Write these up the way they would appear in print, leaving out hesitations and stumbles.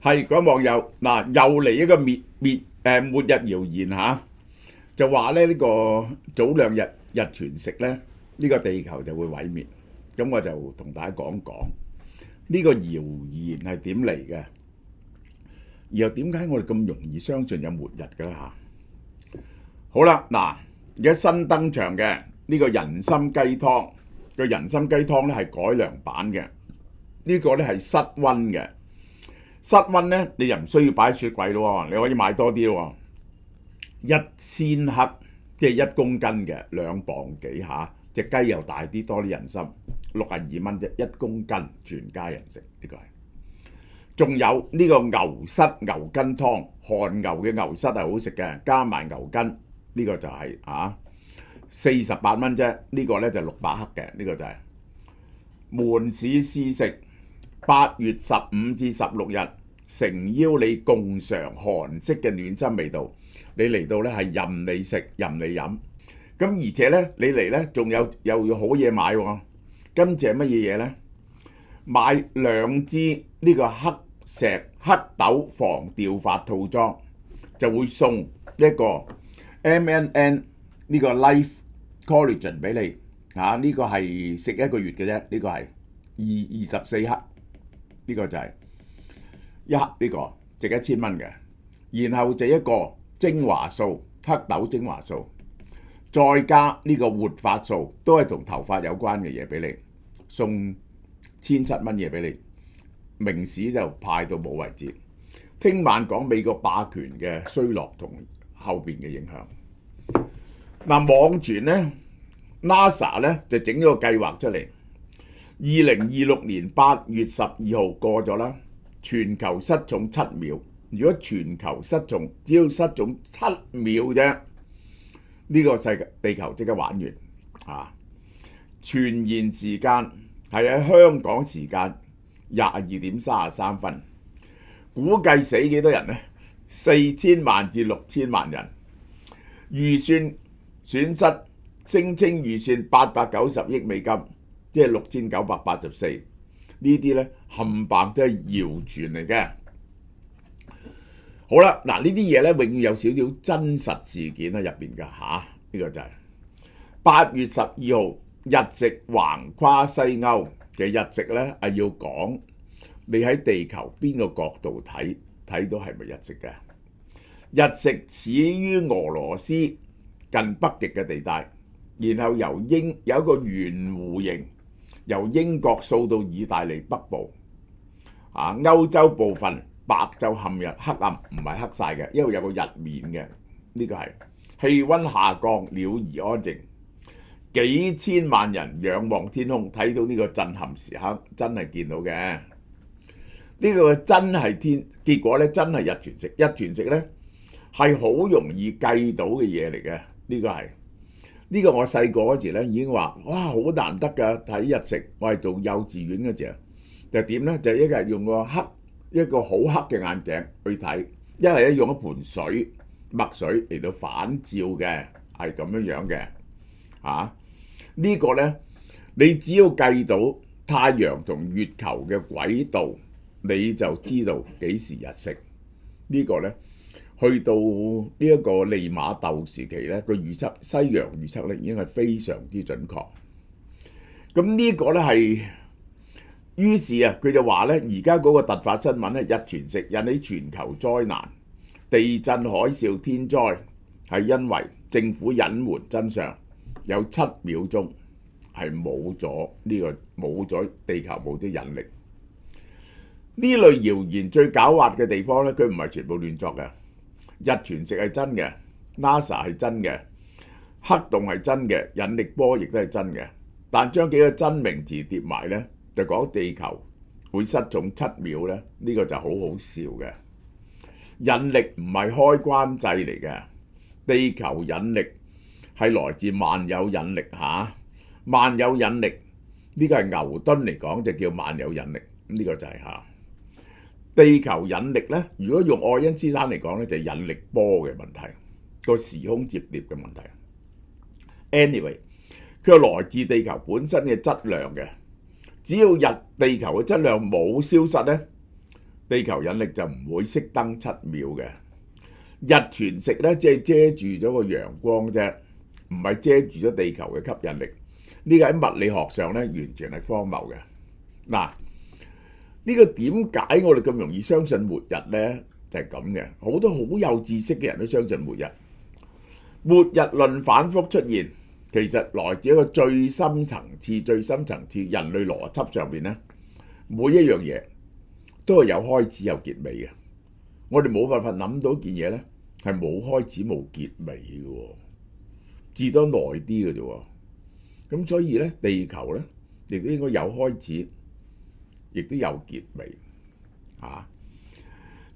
係嗰網友嗱，又嚟一個末日謠言嚇，就話咧呢個早兩日日全食咧，呢個地球就會毀滅。咁我就同大家講講呢個謠言係點嚟嘅，然後點解我哋咁容易相信有末日㗎啦嚇？好啦，嗱，而家新登場嘅呢個人參雞湯，個人參雞湯咧係改良版嘅，呢個咧係室溫嘅。室溫咧，你又唔需要擺喺雪櫃咯，你可以買多啲咯。1000克，即係1公斤嘅，2磅幾下。隻雞又大啲，多啲人參，62蚊啫，1公斤全家人食呢個係。仲有呢個牛膝牛筋湯，韓牛嘅牛膝係好食嘅，加埋牛筋，呢個就係48蚊啫。呢個咧就600克嘅，呢個就係門市試食。8月15至16日，誠邀你共嘗韓式嘅暖心味道。你嚟到咧係任你食，任你飲。咁而且咧，你嚟咧仲有好嘢買喎。今次係乜嘢嘢咧？買2支呢個黑豆防掉髮套裝，就會送一個 MNN 呢個 Life Collagen 俾你。呢個係食1個月嘅啫，呢個係24克。呢個就係1克，呢個值1000蚊嘅。然後就一個精華素，黑豆精華素，再加呢個活髮素，都係同頭髮有關嘅嘢俾你，送1700蚊嘢俾你。明市就派到冇為止。聽晚講美國霸權嘅衰落同後邊嘅影響。網傳呢 NASA 呢就整咗個計劃出嚟。2026年8月12號過咗啦，全球失重7秒。如果全球失重，只要失重7秒啫，呢個世界地球即刻玩完。傳言時間係喺香港時間22點33分，估計死幾多人呢？4000萬至6000萬人。預算損失聲稱預算890億美金。即係6984，呢啲咧冚唪唥都係謠傳嚟嘅。好啦，嗱呢啲嘢咧永遠有少少真實事件喺入邊㗎嚇。呢個就係8月12號日食橫跨西歐嘅日食咧，係要講你喺地球邊個角度睇到係咪日食嘅？日食始於俄羅斯近北極嘅地帶，然後有一個圓弧形。由英國掃到意大利北部，歐洲部分白晝陷入黑暗，唔係黑晒嘅，因為有個日面嘅。呢個係氣温下降，鳥兒安靜，幾千萬人仰望天空，睇到呢個震撼時刻，真係見到嘅。呢個真係結果咧，真係日全食。日全食咧係好容易計到嘅嘢嚟嘅，呢個係。呢個我細個嗰時咧已經話，哇好難得㗎睇日食。我係做幼稚園嗰時，就點咧？就一日用一個好黑嘅眼鏡去睇，一係咧用一盆墨水嚟到反照嘅，係咁樣嘅。呢個咧，你只要計到太陽同月球嘅軌道，你就知道幾時日食。呢個咧。去到呢一個利瑪竇時期咧，個預測西洋預測咧已經係非常之準確。咁呢個咧係，於是佢就話咧，而家嗰個突發新聞咧，日全食引起全球災難、地震、海嘯、天災，係因為政府隱瞞真相，有7秒鐘係冇咗地球冇咗引力。呢類謠言最狡猾嘅地方咧，佢唔係全部亂作嘅。日全食係真嘅 ，NASA 係真嘅，黑洞係真嘅，引力波亦都係真嘅。但將幾個真名詞疊埋咧，就講地球會失重7秒咧，呢個就好好笑嘅。引力唔係開關掣嚟嘅，地球引力係來自萬有引力嚇。萬有引力呢個係牛頓嚟講就叫萬有引力，呢個就係嚇。地球引力咧，如果用愛因斯坦嚟講咧，就係引力波嘅問題，個時空折疊嘅問題。Anyway， 佢係來自地球本身嘅質量嘅，只要地球嘅質量冇消失咧，地球引力就唔會熄燈7秒嘅。日全食咧，即係遮住咗個陽光啫，唔係遮住咗地球嘅吸引力。呢個喺物理學上咧，完全係荒謬嘅。嗱，呢個點解我哋咁容易相信末日咧？就係咁嘅，好多好有知識嘅人都相信末日。末日論反覆出現，其實來自一個最深層次人類邏輯上邊咧，每一樣嘢都係有開始有結尾嘅。我哋冇辦法諗到件嘢咧係冇開始冇結尾嘅喎，至多耐啲嘅啫喎。咁所以咧，地球咧亦都應該有開始，亦都有結尾啊！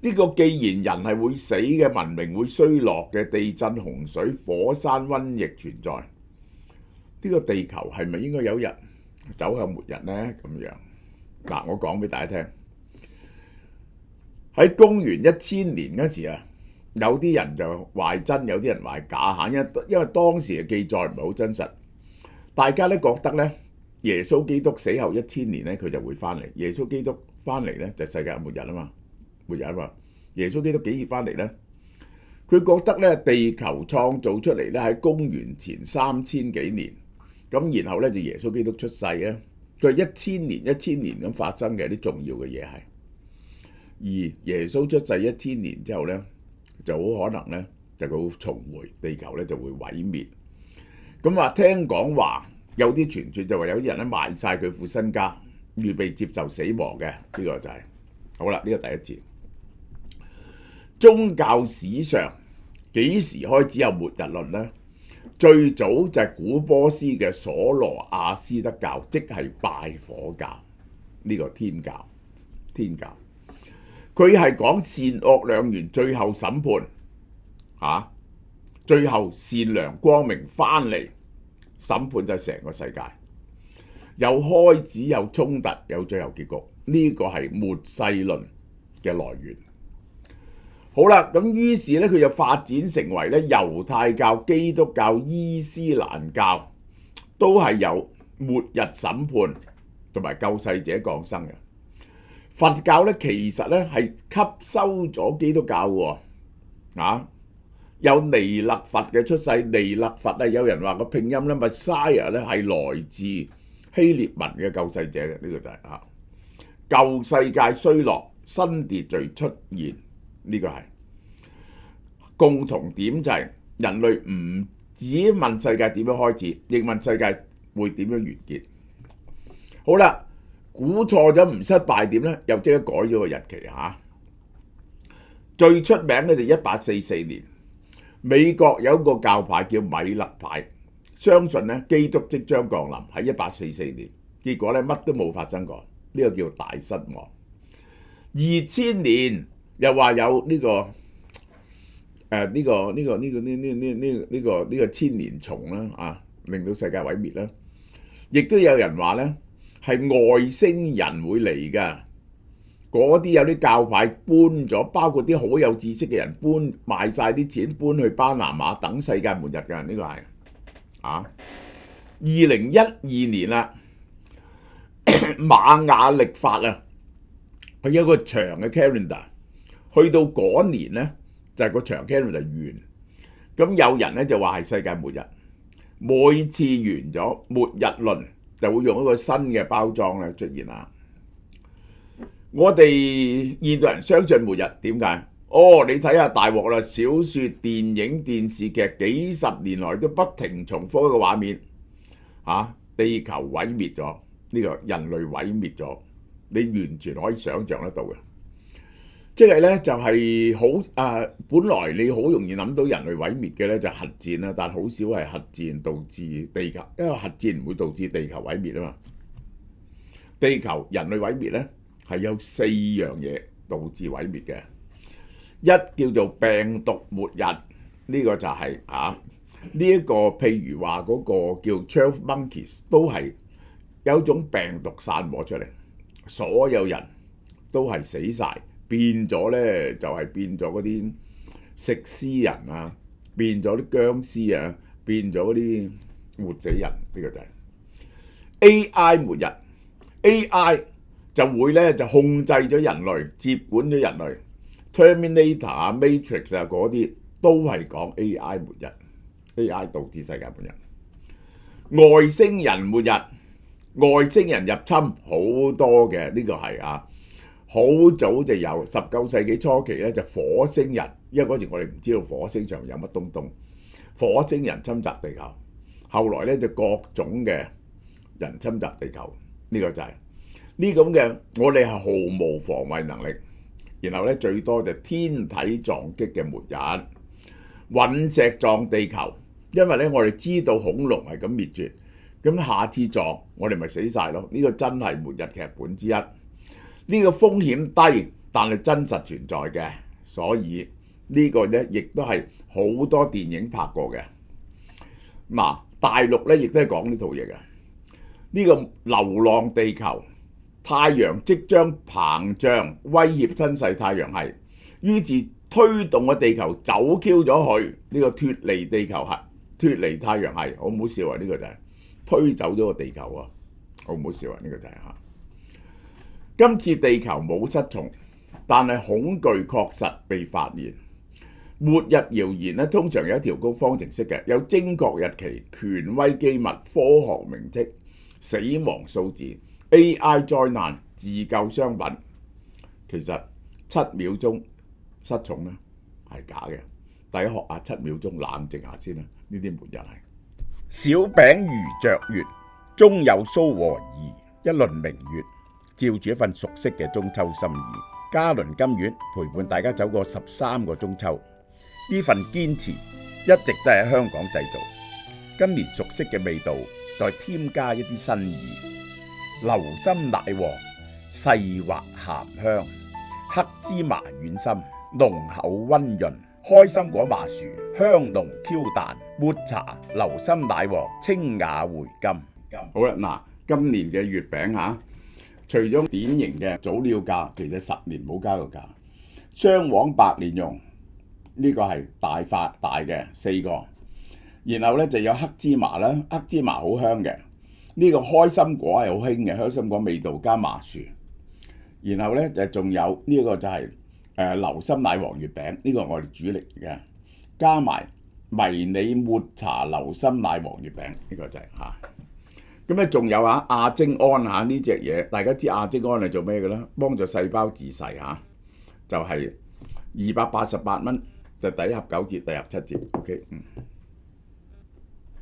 呢個既然人係會死嘅，文明會衰落嘅，地震、洪水、火山、瘟疫存在，呢個地球係咪應該有日走向末日呢？咁樣嗱，我講俾大家聽，喺公元1000年嗰時啊，有啲人就話真，有啲人話假嚇，因為當時嘅記載唔係好真實，大家咧覺得咧耶穌基督死後1000年咧佢就會翻嚟，耶穌基督翻嚟咧就世界末日啊嘛。末日啊嘛，耶穌基督幾時翻嚟咧？佢覺得咧地球創造出嚟咧喺公元前3000幾年，咁然後咧就耶穌基督出世啊。佢係1000年咁發生嘅啲重要嘅嘢係，而耶穌出世1000年之後咧，就好可能咧就佢會重回地球咧就會毀滅。咁話聽講話有啲傳説就話有啲人咧賣晒佢副身家，預備接受死亡嘅，呢個就係好啦。呢個第一節。宗教史上幾時開始有末日論呢？最早就係古波斯嘅所羅亞斯德教，即係拜火教，呢個天教。佢係講善惡兩元最後審判，最後善良光明翻嚟審判就係成個世界，有開始有衝突有最後結局，呢個係末世論嘅來源。好啦，咁於是咧佢就發展成為咧猶太教、基督教、伊斯蘭教都係有末日審判同埋救世者降生嘅。佛教咧其實咧係吸收咗基督教喎，有彌勒佛嘅出世。彌勒佛啊，有人話個拼音咧 Messiah 咧係來自希臘文嘅救世者嘅，呢個就係舊世界衰落，新秩序出現。呢個係共同點，就係人類唔只問世界點樣開始，亦問世界會點樣完結。好啦，估錯咗唔失敗點咧，又即刻改咗個日期嚇。最出名嘅就1844年，美國有一個教派叫米勒派，相信咧基督即將降臨喺1844年，結果咧乜都冇發生過，呢個叫大失望。2000年。又話有呢個千年蟲啦，令到世界毀滅啦。亦都有人話咧係外星人會嚟㗎，嗰啲有啲教派搬咗，包括啲好有知識嘅人賣晒啲錢搬去巴拿馬等世界末日㗎。呢個係2012年啦，瑪雅曆法啊，佢有個長嘅 calendar。去到嗰年咧，就係個長 calendar 完，咁有人咧就話係世界末日。每次完咗末日論，就會用一個新嘅包裝咧出現啦。我哋現代人相信末日，點解？你睇下大鑊啦！小説、電影、電視劇幾十年來都不停重複一個畫面，地球毀滅咗，呢個人類毀滅咗，你完全可以想像得到嘅。即係咧，就係本來你好容易諗到人類毀滅嘅咧，就核戰啦，但好少係核戰導致地球，因為核戰唔會導致地球毀滅啊嘛。地球人類毀滅咧係有4樣嘢導致毀滅嘅，一叫做病毒末日，呢個就係呢一個譬如話嗰個叫 12 Monkeys 都係有一種病毒散播出嚟，所有人都係死晒。變咗咧就係變咗嗰啲食屍人啊，變咗啲僵屍啊，變咗嗰啲活死人，呢個就係 AI 末日。AI 就會咧就控制咗人類，接管咗人類。Terminator 啊、Matrix 啊嗰啲都係講 AI 末日 ，AI 導致世界末日。外星人末日，外星人入侵好多嘅，呢個係啊，好早就有19世紀初期咧就火星人，因為嗰時我哋唔知道火星上有乜東東，火星人侵襲地球，後來咧就各種嘅人侵襲地球，呢個就係呢咁嘅，我哋係毫無防衛能力，然後咧最多就天體撞擊嘅末日，隕石撞地球。因為咧，我哋知道恐龍係咁滅絕，咁下次撞我哋咪死晒咯。呢個真係末日劇本之一。呢個風險低，但係真實存在嘅，所以呢個咧亦都係好多電影拍過嘅。嗱，大陸咧亦都係講呢套嘢嘅。呢個流浪地球，太陽即將膨脹，威脅吞噬太陽系，於是推動個地球走 Q 咗去呢個脫離地球系。脫離太陽系，好唔好笑啊？呢個就係推走咗個地球啊！好唔好笑啊？呢個就係嚇。今次地球冇失重，但係恐懼確實被發現。末日謠言咧，通常有一條高方程式嘅，有精確日期、權威機密、科學名跡、死亡數字、AI 災難、自救商品。其實7秒鐘失重咧係假嘅。大家學下7秒鐘冷靜下先啦，呢啲末日係。小餅如着月，中有蘇和義，一輪明月，照住一份熟悉嘅中秋心意。嘉麟金苑陪伴大家走過13個中秋，呢份堅持一直都係喺香港製造。今年熟悉嘅味道，再添加一啲新意。流心奶黃，細滑鹹香，黑芝麻軟心，濃厚溫潤。開心果麻薯，香濃 Q 彈，抹茶流心奶黃，清雅回甘。好啦，嗱，今年嘅月餅嚇，除咗典型嘅早鳥價，其實10年冇加過價。雙黃白蓮蓉呢個係大發大嘅4個，然後咧就有黑芝麻啦，黑芝麻好香嘅。呢個開心果係好興嘅，開心果味道加麻薯。然後咧就仲有呢個就係流心奶黃月餅，呢個係我哋主力嘅，加埋迷你抹茶流心奶黃月餅，呢個就係嚇。咁咧仲有亞精胺呢隻嘢，大家知亞精胺係做咩嘅咧？幫助細胞自噬嚇，就係288蚊，就第一盒9折，第二盒7折。OK，